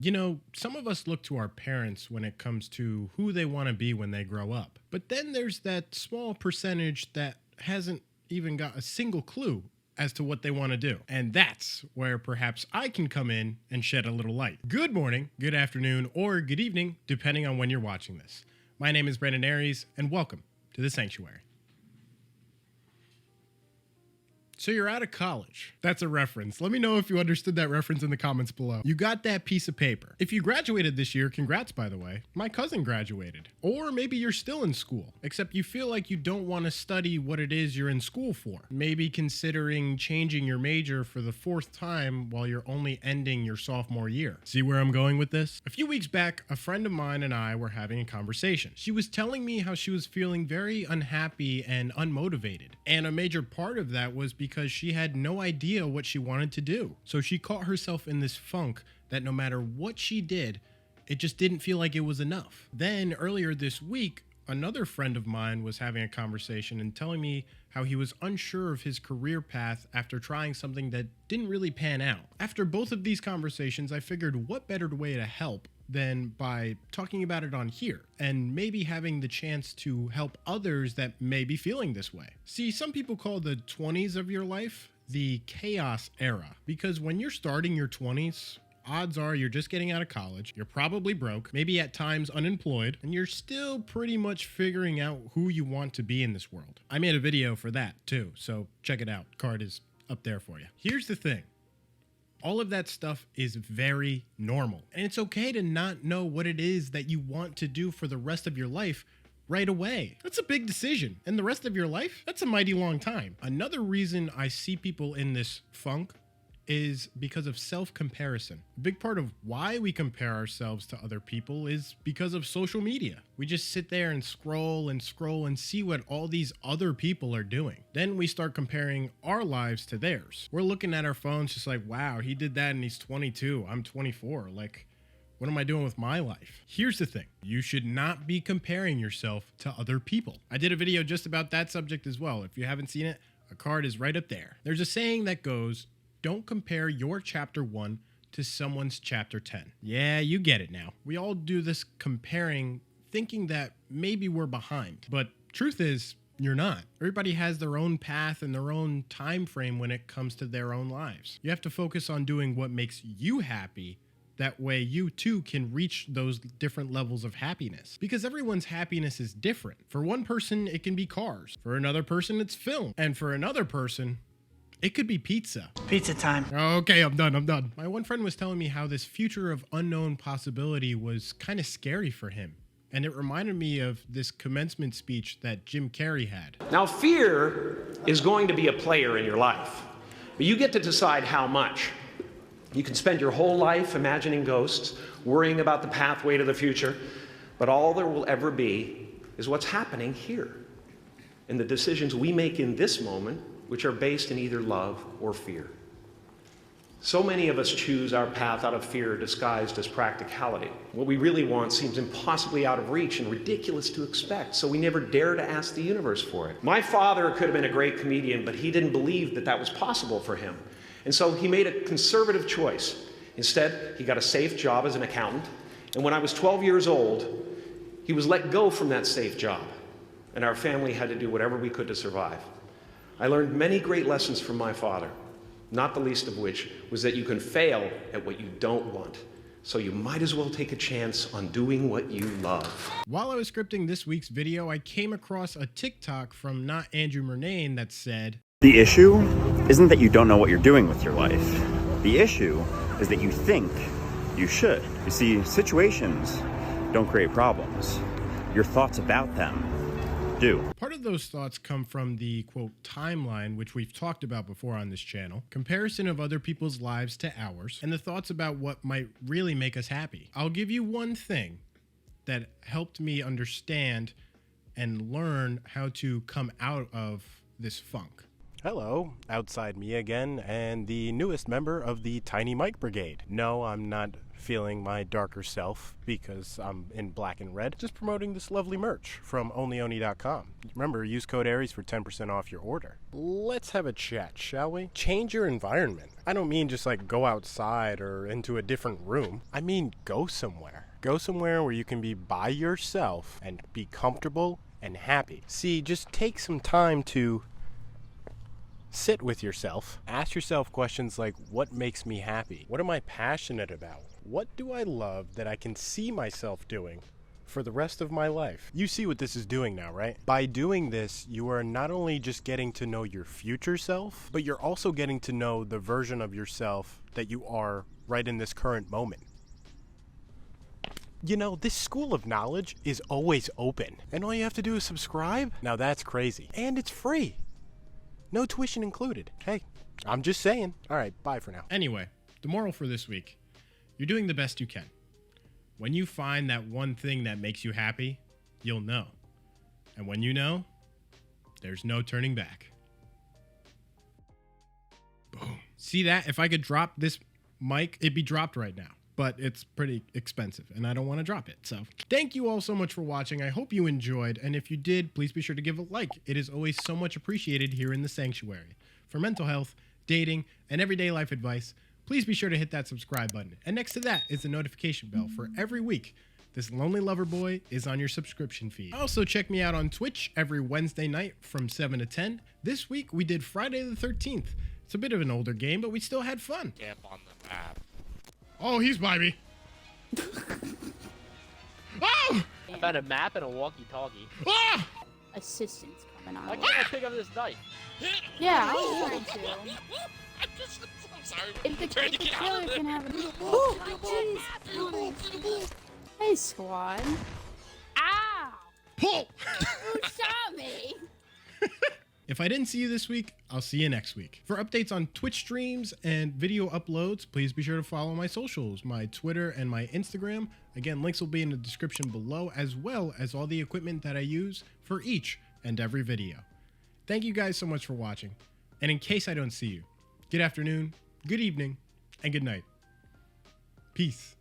You know, some of us look to our parents when it comes to who they want to be when they grow up. But then there's that small percentage that hasn't even got a single clue as to what they want to do. And that's where perhaps I can come in and shed a little light. Good morning, good afternoon, or good evening, depending on when you're watching this. My name is Brandon Aries, and welcome to the Sanctuary. So you're out of college. That's a reference. Let me know if you understood that reference in the comments below. You got that piece of paper. If you graduated this year, congrats, by the way. My cousin graduated. Or maybe you're still in school, except you feel like you don't want to study what it is you're in school for. Maybe considering changing your major for the fourth time while you're only ending your sophomore year. See where I'm going with this? A few weeks back, a friend of mine and I were having a conversation. She was telling me how she was feeling very unhappy and unmotivated. And a major part of that was because she had no idea what she wanted to do. So she caught herself in this funk that no matter what she did, it just didn't feel like it was enough. Then earlier this week, another friend of mine was having a conversation and telling me how he was unsure of his career path after trying something that didn't really pan out. After both of these conversations, I figured what better way to help than by talking about it on here and maybe having the chance to help others that may be feeling this way. See, some people call the 20s of your life the chaos era because when you're starting your 20s, odds are you're just getting out of college, you're probably broke, maybe at times unemployed, and you're still pretty much figuring out who you want to be in this world. I made a video for that too, so check it out. Card is up there for you. Here's the thing. All of that stuff is very normal, and it's okay to not know what it is that you want to do for the rest of your life right away. That's a big decision, and the rest of your life, that's a mighty long time. Another reason I see people in this funk is because of self-comparison. A big part of why we compare ourselves to other people is because of social media. We just sit there and scroll and see what all these other people are doing. Then we start comparing our lives to theirs. We're looking at our phones just like, wow, he did that and he's 22, I'm 24. Like, what am I doing with my life? Here's the thing. You should not be comparing yourself to other people. I did a video just about that subject as well. If you haven't seen it, a card is right up there. There's a saying that goes, don't compare your chapter 1 to someone's chapter 10. Yeah, you get it now. We all do this comparing, thinking that maybe we're behind. But truth is, you're not. Everybody has their own path and their own time frame when it comes to their own lives. You have to focus on doing what makes you happy. That way you too can reach those different levels of happiness. Because everyone's happiness is different. For one person, it can be cars. For another person, it's film. And for another person, it could be pizza. Pizza time. Okay, I'm done. My one friend was telling me how this future of unknown possibility was kind of scary for him. And it reminded me of this commencement speech that Jim Carrey had. Now, fear is going to be a player in your life, but you get to decide how much. You can spend your whole life imagining ghosts, worrying about the pathway to the future, but all there will ever be is what's happening here, and the decisions we make in this moment, which are based in either love or fear. So many of us choose our path out of fear disguised as practicality. What we really want seems impossibly out of reach and ridiculous to expect, so we never dare to ask the universe for it. My father could have been a great comedian, but he didn't believe that that was possible for him. And so he made a conservative choice. Instead, he got a safe job as an accountant, and when I was 12 years old, he was let go from that safe job, and our family had to do whatever we could to survive. I learned many great lessons from my father, not the least of which was that you can fail at what you don't want. So you might as well take a chance on doing what you love. While I was scripting this week's video, I came across a TikTok from Not Andrew Murnane that said, "The issue isn't that you don't know what you're doing with your life. The issue is that you think you should. You see, situations don't create problems. Your thoughts about them do." Part of those thoughts come from the, quote, timeline, which we've talked about before on this channel, comparison of other people's lives to ours, and the thoughts about what might really make us happy. I'll give you one thing that helped me understand and learn how to come out of this funk. Hello, outside me again, and the newest member of the Tiny Mike Brigade. No, I'm not feeling my darker self because I'm in black and red. Just promoting this lovely merch from onlyoni.com. Remember, use code Aries for 10% off your order. Let's have a chat, shall we? Change your environment. I don't mean just like go outside or into a different room. I mean go somewhere. Go somewhere where you can be by yourself and be comfortable and happy. See, just take some time to sit with yourself. Ask yourself questions like, what makes me happy? What am I passionate about? What do I love that I can see myself doing for the rest of my life? You see what this is doing now, right? By doing this, you are not only just getting to know your future self, but you're also getting to know the version of yourself that you are right in this current moment. You know, this school of knowledge is always open, and all you have to do is subscribe? Now that's crazy. And it's free. No tuition included. Hey, I'm just saying. All right, bye for now. Anyway, the moral for this week: you're doing the best you can. When you find that one thing that makes you happy, you'll know. And when you know, there's no turning back. Boom. See that? If I could drop this mic, it'd be dropped right now. But it's pretty expensive, and I don't want to drop it. So thank you all so much for watching. I hope you enjoyed, and if you did, please be sure to give a like. It is always so much appreciated here in the sanctuary. For mental health, dating, and everyday life advice, please be sure to hit that subscribe button. And next to that is the notification bell for every week this lonely lover boy is on your subscription feed. Also, check me out on Twitch every Wednesday night from 7 to 10. This week, we did Friday the 13th. It's a bit of an older game, but we still had fun. Camp on the map. Oh, he's by me. Oh! I found a map and a walkie-talkie. Ah! Assistance coming on. Why can't I pick up this knife? Yeah, I was trying to. I'm sorry. If the Get out killer of there. can have a... Oh, jeez. Hey, squad. Ow! Pull! Who shot me? If I didn't see you this week, I'll see you next week. For updates on Twitch streams and video uploads, please be sure to follow my socials, my Twitter and my Instagram. Again, links will be in the description below, as well as all the equipment that I use for each and every video. Thank you guys so much for watching. And in case I don't see you, good afternoon, good evening, and good night. Peace.